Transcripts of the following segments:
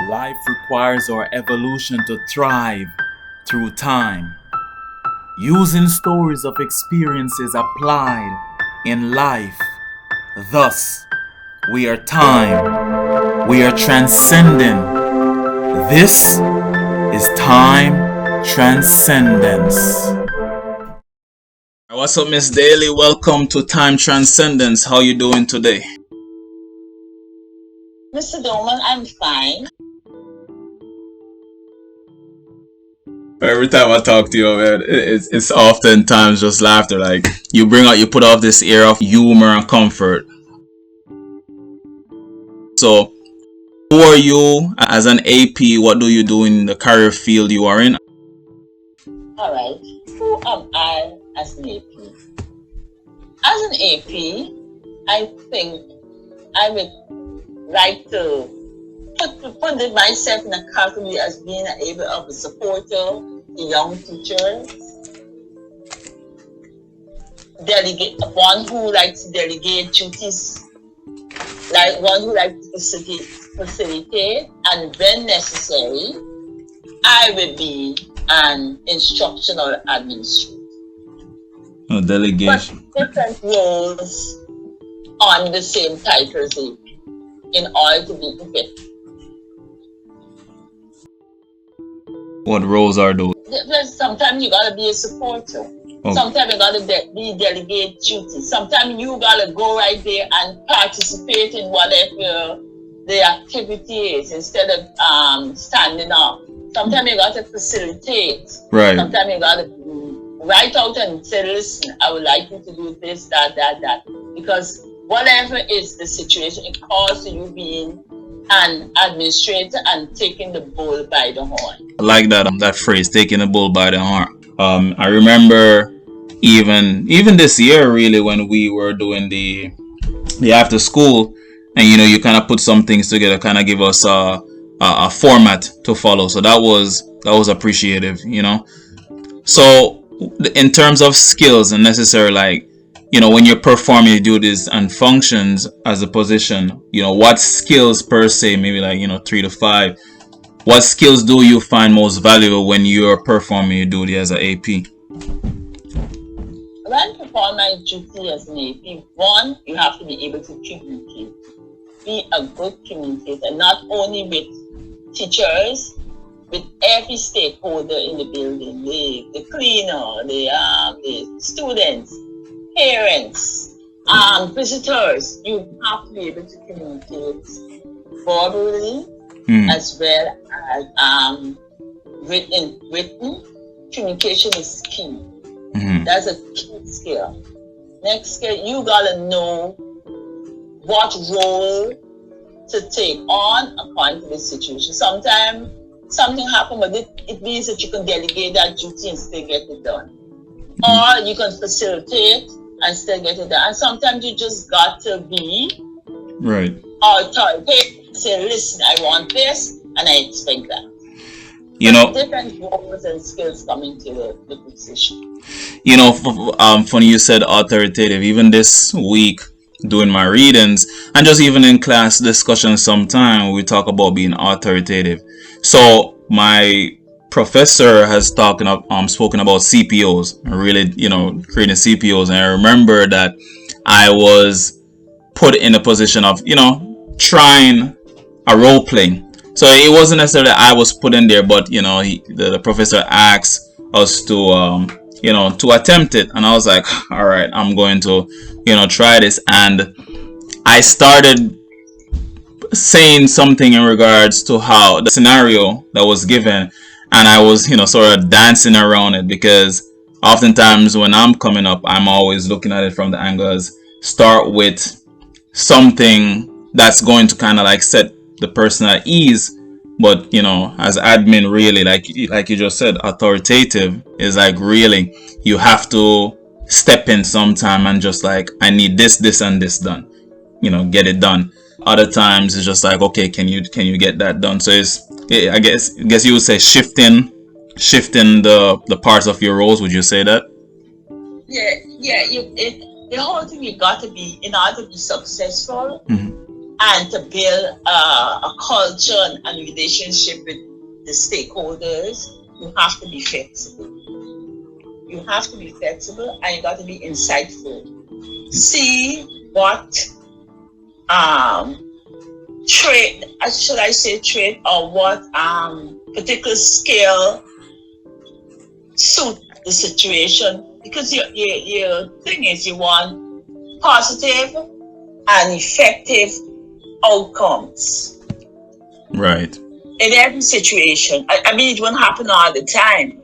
Life requires our evolution to thrive through time, using stories of experiences applied in life. Thus, we are time, we are transcending. This is time transcendence. What's up, Miss Daly? Welcome to Time Transcendence. How you doing today? Mr. Dolman, I'm fine. Every time I talk to you, man, it's oftentimes just laughter. Like you put off this air of humor and comfort. So, who are you as an AP? What do you do in the career field you are in? All right. Who am I as an AP? As an AP, I think I would like to put myself in a category as being able of a supporter to young teachers, one who likes to delegate duties, like one who likes to facilitate, and when necessary, I will be an instructional administrator. Oh, delegation. But different roles on the same title as AP in order to be effective. What roles are those? Sometimes you gotta be a supporter. Oh. Sometimes you gotta be delegate duty. Sometimes you gotta go right there and participate in whatever the activity is instead of standing up. Sometimes you gotta facilitate. Right. Sometimes you gotta write out and say, listen, I would like you to do this, that. Because whatever is the situation, it calls to you being an administrator and taking the bull by the horn. I like that phrase, taking the bull by the horn. I remember even this year, really, when we were doing the after school, and you kind of put some things together, kind of give us a format to follow. So that was appreciative, So in terms of skills and necessary, like, when you're performing your duties and functions as a position, what skills per se, maybe like, 3 to 5, what skills do you find most valuable when you're performing your duty as an AP? When I perform my duty as an AP, one, you have to be able to communicate. Be a good communicator, not only with teachers, with every stakeholder in the building, the cleaner, the students, parents, visitors. You have to be able to communicate verbally as well as written. Communication is key. That's a key skill. Next skill, you gotta know what role to take on according to the situation. Sometimes something happens, but it means that you can delegate that duty and still get it done. Or you can facilitate and still get it done. And sometimes you just got to be right. Authoritative. Say, listen, I want this and I expect that. Different roles and skills coming to the position. Funny you said authoritative. Even this week, doing my readings and just even in class discussions, sometimes we talk about being authoritative. So my professor has spoken about CPOs, really, creating CPOs, and I remember that I was put in a position of, trying a role playing. So it wasn't necessarily I was put in there, but the professor asked us to to attempt it, and I was like, all right, I'm going to try this. And I started saying something in regards to how the scenario that was given, and I was sort of dancing around it, because oftentimes when I'm coming up, I'm always looking at it from the angle as start with something that's going to kind of like set the person at ease. But as admin, really, like you just said, authoritative is like, really, you have to step in sometime and just like, I need this and this done, get it done. Other times it's just like, okay, can you get that done? So I guess you would say shifting the parts of your roles. Would you say that? Yeah. The whole thing, you got to be, in order to be successful, and to build a culture and relationship with the stakeholders, you have to be flexible. You have to be flexible and you got to be insightful. See what trait, should I say trait, or what particular skill suit the situation. Because your thing is you want positive and effective outcomes. Right. In every situation. I mean, it won't happen all the time,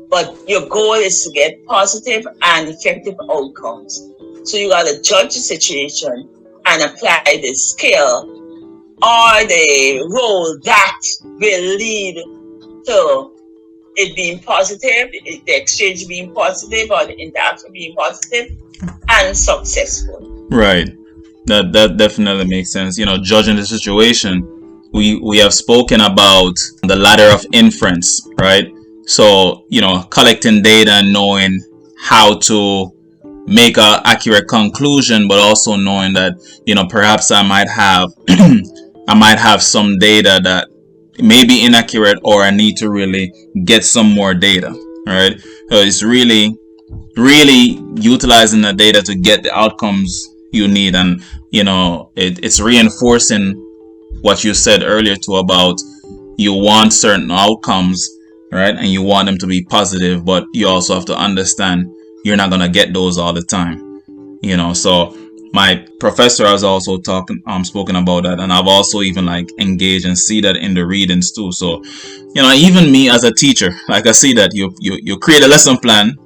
but your goal is to get positive and effective outcomes. So you got to judge the situation and apply the skill or the role that will lead to it being positive, the exchange being positive, or the interaction being positive and successful. Right. That definitely makes sense. Judging the situation, we have spoken about the ladder of inference, right? So, collecting data and knowing how to make a accurate conclusion, but also knowing that, perhaps I might have I might have some data that may be inaccurate, or I need to really get some more data, right? So it's really utilizing the data to get the outcomes you need. And it's reinforcing what you said earlier too, about you want certain outcomes, right? And you want them to be positive, but you also have to understand you're not going to get those all the time. So my professor has also spoken about that, and I've also even engaged and see that in the readings too. So even me as a teacher, I see that you create a lesson plan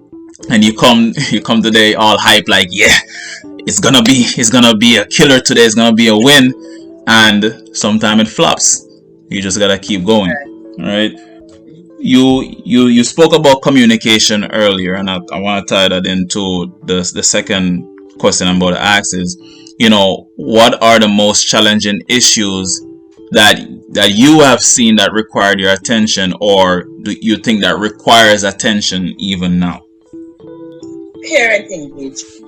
and you come today all hype, yeah, it's gonna be a killer today, it's gonna be a win, and sometimes it flops. You just gotta keep going, right? You spoke about communication earlier, and I want to tie that into the second question I'm about to ask is, what are the most challenging issues that you have seen that required your attention, or do you think that requires attention even now? Parent engagement.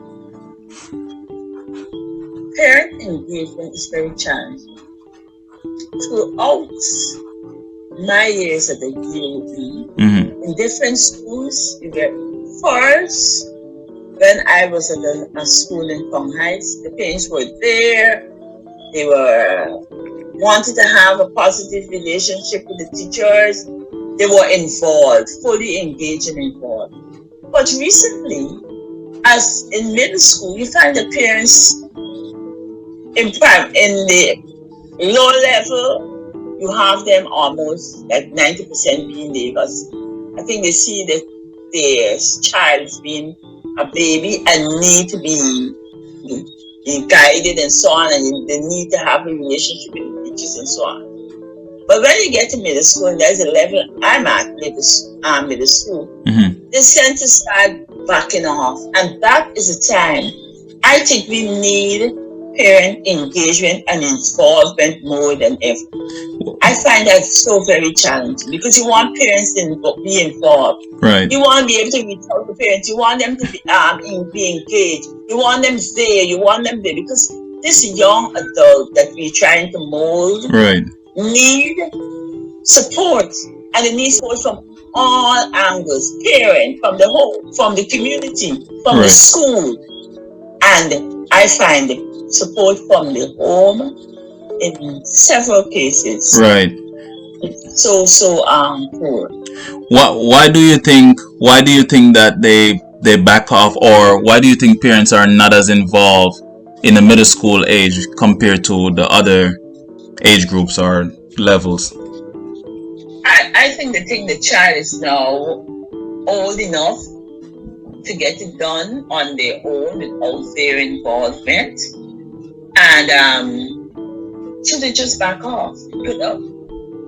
Parent engagement is very challenging. Throughout my years at the DOE, in different schools, you get first, when I was at a school in Kong Heights, the parents were there. They wanted to have a positive relationship with the teachers. They were involved, fully engaged and involved. But recently, as in middle school, you find the parents in the low level, you have them almost 90% being there, because I think they see that their child is being a baby and need to be guided and so on, and they need to have a relationship with the teachers and so on. But when you get to middle school, and there's a level I'm at middle school, they tend to start backing off, and that is a time I think we need parent engagement and involvement more than ever. I find that so very challenging, because you want parents to be involved. Right. You want to be able to reach out to parents. You want them to be engaged. You want them there. You want them there, because this young adult that we're trying to mold, right, need support, and it needs support from all angles. Parent, from the home, from the community, from right, the school, and I find support from the home in several cases. Right. So poor. Why do you think that they back off, or why do you think parents are not as involved in the middle school age compared to the other age groups or levels? I think the child is now old enough to get it done on their own without their involvement, and so they just back off.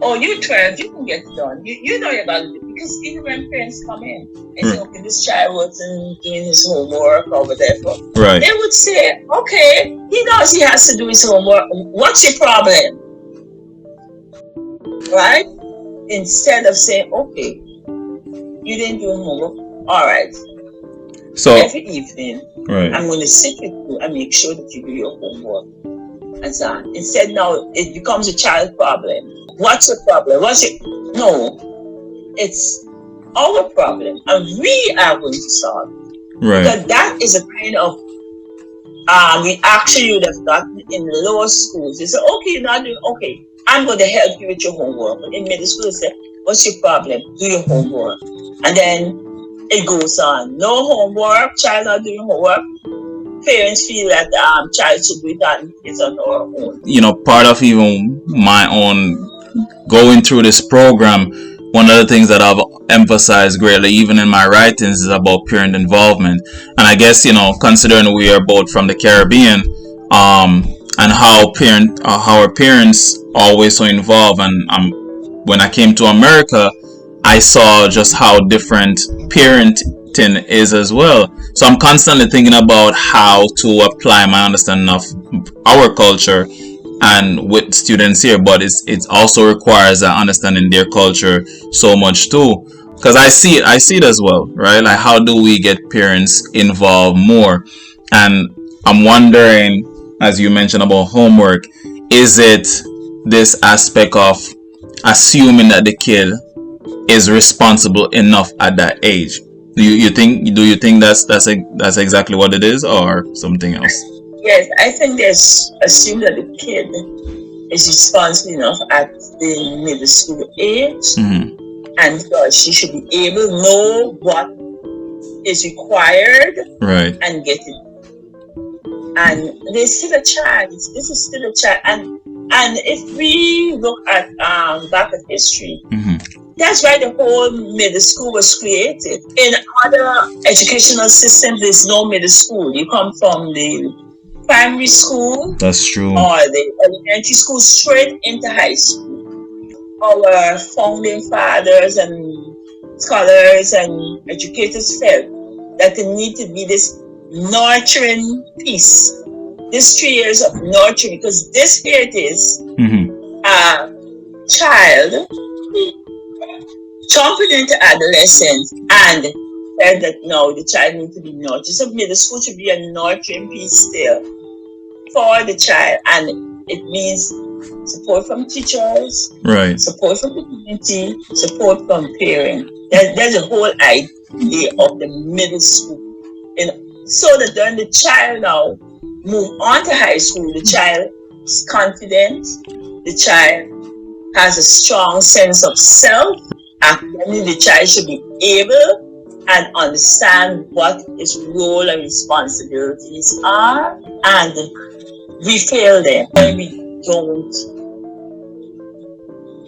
Oh, you're 12, you can get it done. You know you're going to do it. Because even when parents come in and say, okay, this child wasn't doing his homework or whatever, right, they would say, okay, he knows he has to do his homework. What's your problem? Right? Instead of saying, okay, you didn't do homework. All right. So every evening, right, I'm going to sit with you and make sure that you do your homework. and so on. Instead, now it becomes a child problem. What's the problem? What's it? No, it's our problem, and we are going to solve it. Right. Because that is a kind of reaction you would have gotten in lower schools. You say, okay, you're not doing okay. I'm going to help you with your homework. But in middle school, they say, what's your problem? Do your homework. And then it goes on. No homework, child not doing homework. Parents feel that child should do it on his or her own. You know, part of even my own going through this program, one of the things that I've emphasized greatly, even in my writings, is about parent involvement. And I guess, you know, considering we are both from the Caribbean, and how our parents always so involved, and when I came to America, I saw just how different parenting is as well. So I'm constantly thinking about how to apply my understanding of our culture and with students here, but it also requires understanding their culture so much too, because I see it as well, right? Like, how do we get parents involved more? And I'm wondering, as you mentioned about homework, is it this aspect of assuming that the kid is responsible enough at that age? Do you think that's exactly what it is, or something else? Yes, I think there's assume that the kid is responsible enough at the middle school age, and she should be able to know what is required, right, and get it. And there's still a child. This is still a child, and if we look at back at history, that's why the whole middle school was created. In other educational systems, there's no middle school. You come from the primary school, that's true, or the elementary school straight into high school. Our founding fathers and scholars and educators felt that there need to be this nurturing piece, this 3 years of nurturing, because this here it is, a child jumping into adolescence, and said that no, the child needs to be nurtured. So middle school should be a nurturing piece still for the child, and it means support from teachers, right, support from the community, support from parents. There's a whole idea of the middle school, and so that when the child now move on to high school, the child is confident, the child has a strong sense of self. Academically, the child should be able and understand what his role and responsibilities are, and we fail them when we don't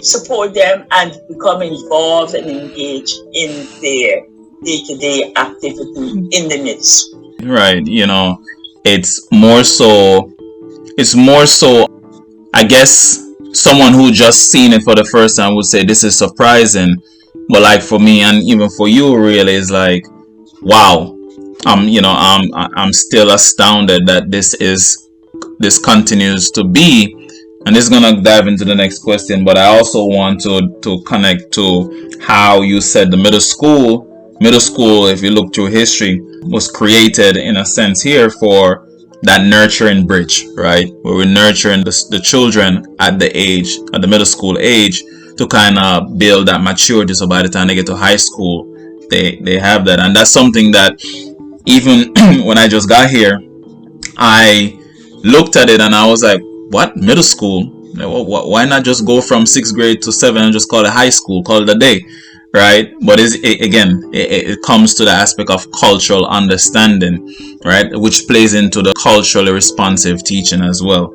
support them and become involved and engaged in their day-to-day activity in the middle school. Right, you know, it's more so, I guess someone who just seen it for the first time would say this is surprising, but like for me and even for you, really, is like, wow, I'm still astounded that this continues to be. And this is gonna dive into the next question, but I also want to connect to how you said the middle school, if you look through history, was created in a sense here for that nurturing bridge, right? Where we're nurturing the children at the middle school age, to kind of build that maturity, so by the time they get to high school, they have that. And that's something that even when I just got here, I looked at it and I was like, what, middle school? Why not just go from 6th grade to 7th and just call it high school, call it a day, right? But it comes to the aspect of cultural understanding, right, which plays into the culturally responsive teaching as well.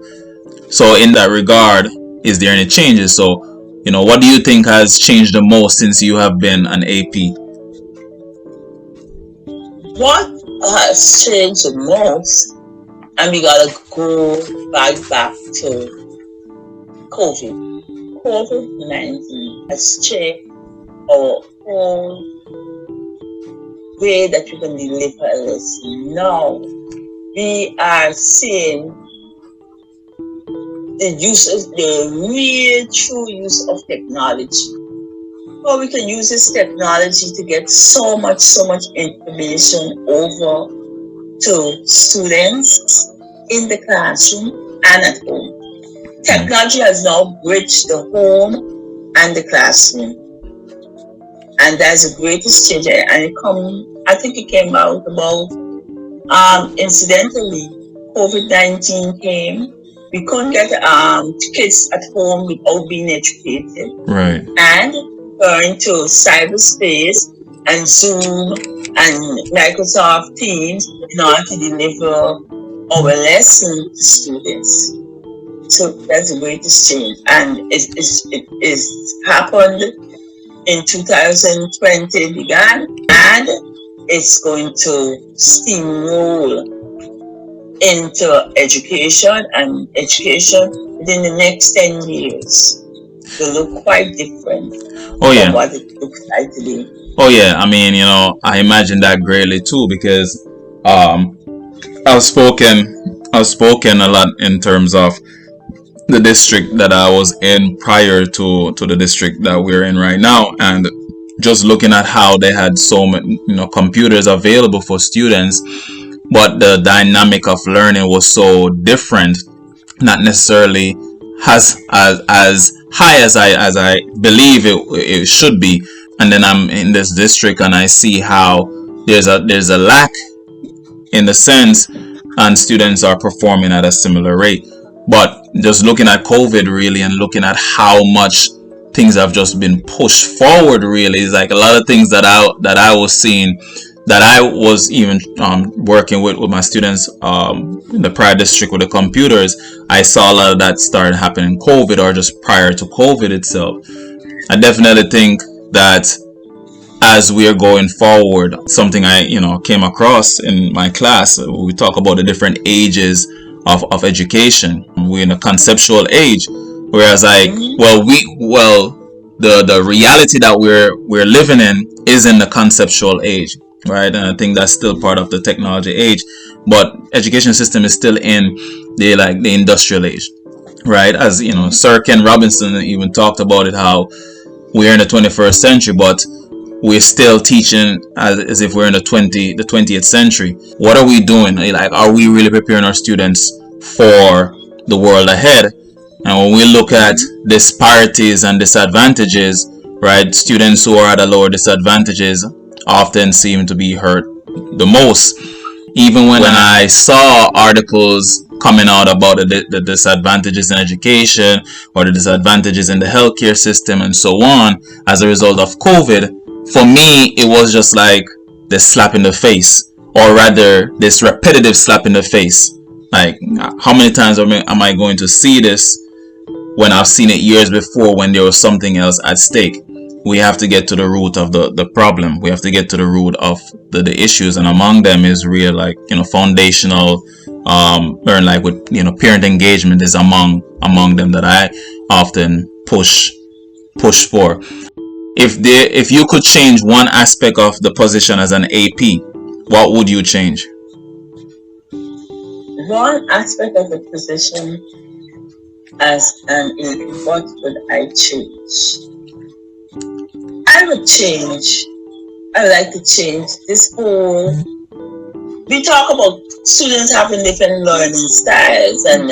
So in that regard, is there any changes? So, what do you think has changed the most since you have been an AP? What has changed the most, and we gotta go back to COVID. COVID-19 has changed our whole way that we can deliver a lesson. Now we are seeing the real true use of technology. How we can use this technology to get so much information over to students in the classroom and at home. Technology has now bridged the home and the classroom, and that's the greatest change. And I think it came out about incidentally, COVID-19 came. We couldn't get kids at home without being educated. Right. And turn to cyberspace and Zoom and Microsoft Teams in order to deliver our lesson to students. So that's the greatest change. And it happened in 2020 began, and it's going to steamroll into education, and education within the next 10 years will look quite different from what it looks like today. Oh yeah, I mean, I imagine that greatly too, because I've spoken a lot in terms of the district that I was in prior to the district that we're in right now, and just looking at how they had so many computers available for students, but the dynamic of learning was so different, not necessarily as high as I believe it should be. And then I'm in this district and I see how there's a lack in the sense, and students are performing at a similar rate. But just looking at COVID really, and looking at how much things have just been pushed forward, really, is like a lot of things that I was seeing, that I was even working with my students in the prior district with the computers. I saw a lot of that started happening in COVID or just prior to COVID itself. I definitely think that as we are going forward, something I came across in my class, we talk about the different ages of education. We're in a conceptual age, whereas the reality that we're living in is in the conceptual age, right? And I think that's still part of the technology age, but education system is still in the industrial age, right? As Sir Ken Robinson even talked about it, how we're in the 21st century, but we're still teaching as if we're in the 20th century. What are we doing? Like, are we really preparing our students for the world ahead? And when we look at disparities and disadvantages, right, students who are at a lower disadvantages often seem to be hurt the most. Even when I saw articles coming out about the disadvantages in education or the disadvantages in the healthcare system and so on as a result of COVID, for me, it was just like this slap in the face, or rather this repetitive slap in the face. Like, how many times am I going to see this when I've seen it years before when there was something else at stake? We have to get to the root of the problem. We have to get to the root of the issues, and among them is real, foundational learn, like with parent engagement is among them that I often push for. If you could change one aspect of the position as an AP, what would you change? One aspect of the position as an AP, what would I change? I would like to change this whole. We talk about students having different learning styles and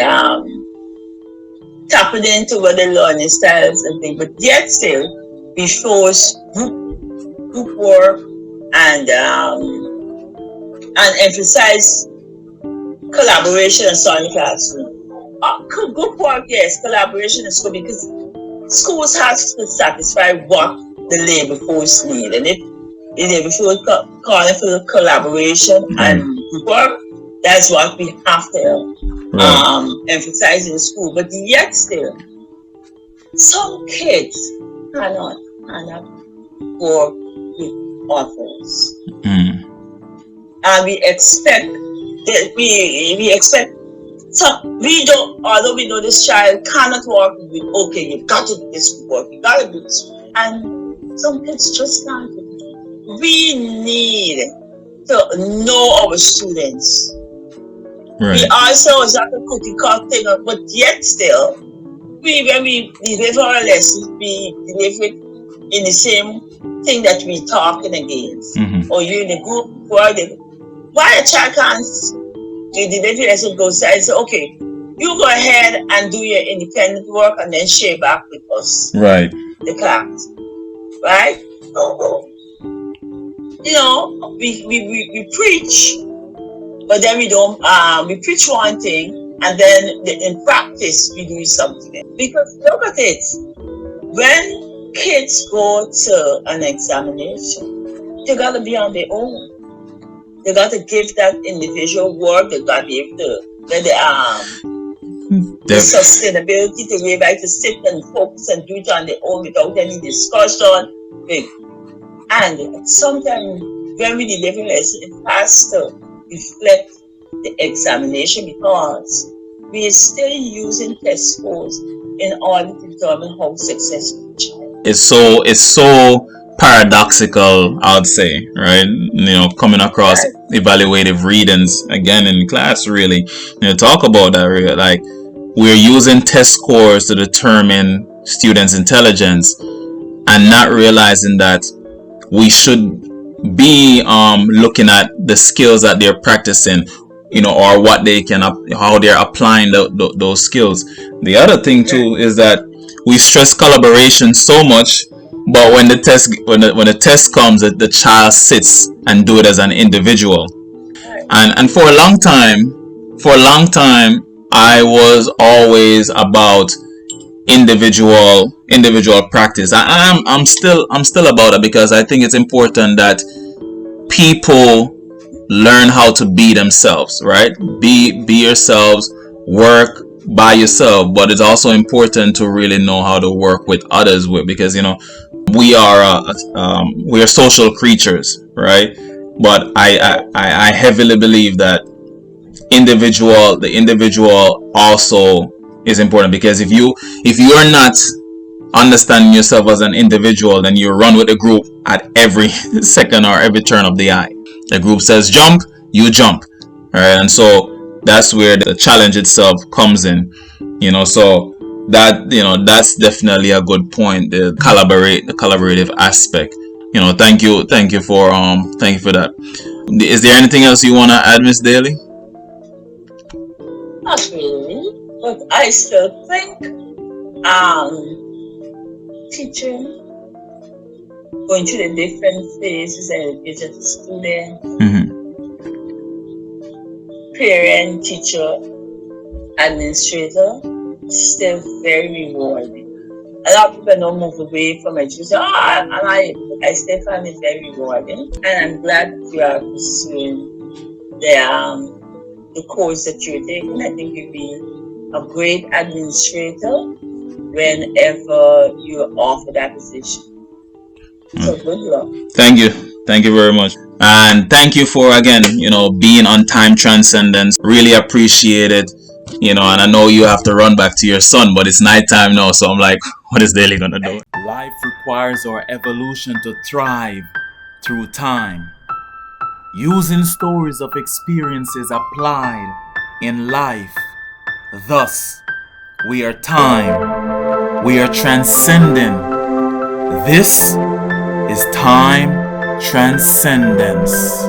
tapping into other learning styles and things, but yet still we force group work and emphasize collaboration and so in the classroom. Group work, yes, collaboration is good because schools have to satisfy what the labor force need, and if the labor force calling for collaboration and group work, that's what we have to emphasize in school. But yet still, some kids cannot work with others, and we expect that we expect. So although we know this child cannot work with, okay, you've got to do this work, you got to do this, and some kids just can't. We need to know our students. Right. We also is not a cookie cutter thing, but yet still, when we deliver our lessons, we deliver it in the same thing that we're talking against. Or you're in a group why a child can't, you deliver your lesson, go side and say, okay, You go ahead and do your independent work and then share back with us, Right. the class, right? You know, we preach, but then we don't. We preach one thing, and then in practice we do something else. Because look at it, when kids go to an examination, they gotta be on their own. They gotta give that individual work. They gotta be able to the sustainability to be able to sit and focus and do it on their own without any discussion. And sometimes when we deliver lesson, it has to reflect the examination, because we are still using test scores in order to determine how successful the child. It's so paradoxical, I would say, right? You know, coming across evaluative readings again in class, really. You know, talk about that, really. Like, we're using test scores to determine students' intelligence and not realizing that we should be looking at the skills that they're practicing, you know, or what they can, how they're applying those skills. The other thing too is that we stress collaboration so much, but when the test comes, the child sits and do it as an individual. And for a long time, I was always about individual practice. I'm still about it, because I think it's important that people learn how to be themselves, right? Be yourselves, work by yourself, but it's also important to really know how to work with others, because you know we are social creatures, right? But I heavily believe that the individual also is important, because if you are not understanding yourself as an individual, then you run with the group at every second or every turn of the eye. The group says jump, you jump, all right? And so that's where the challenge itself comes in, you know. So that, you know, that's definitely a good point, the collaborative aspect, you know. Thank you for that. Is there anything else you want to add, Miss Daly? Not really, but I still think teaching, going through the different phases and education to student, parent, teacher, administrator, still very rewarding. A lot of people don't move away from education, and I still find it very rewarding. And I'm glad you are pursuing the course that you're taking. I think you'll be a great administrator whenever you're offered that position. So good luck. Thank you very much, and thank you for, again, you know, being on Time Transcendence. Really appreciate it, you know. And I know you have to run back to your son, but it's nighttime now, so I'm like, what is Daly gonna do? Life requires our evolution to thrive through time, using stories of experiences applied in life. Thus, we are time. We are transcending. This is Time Transcendence.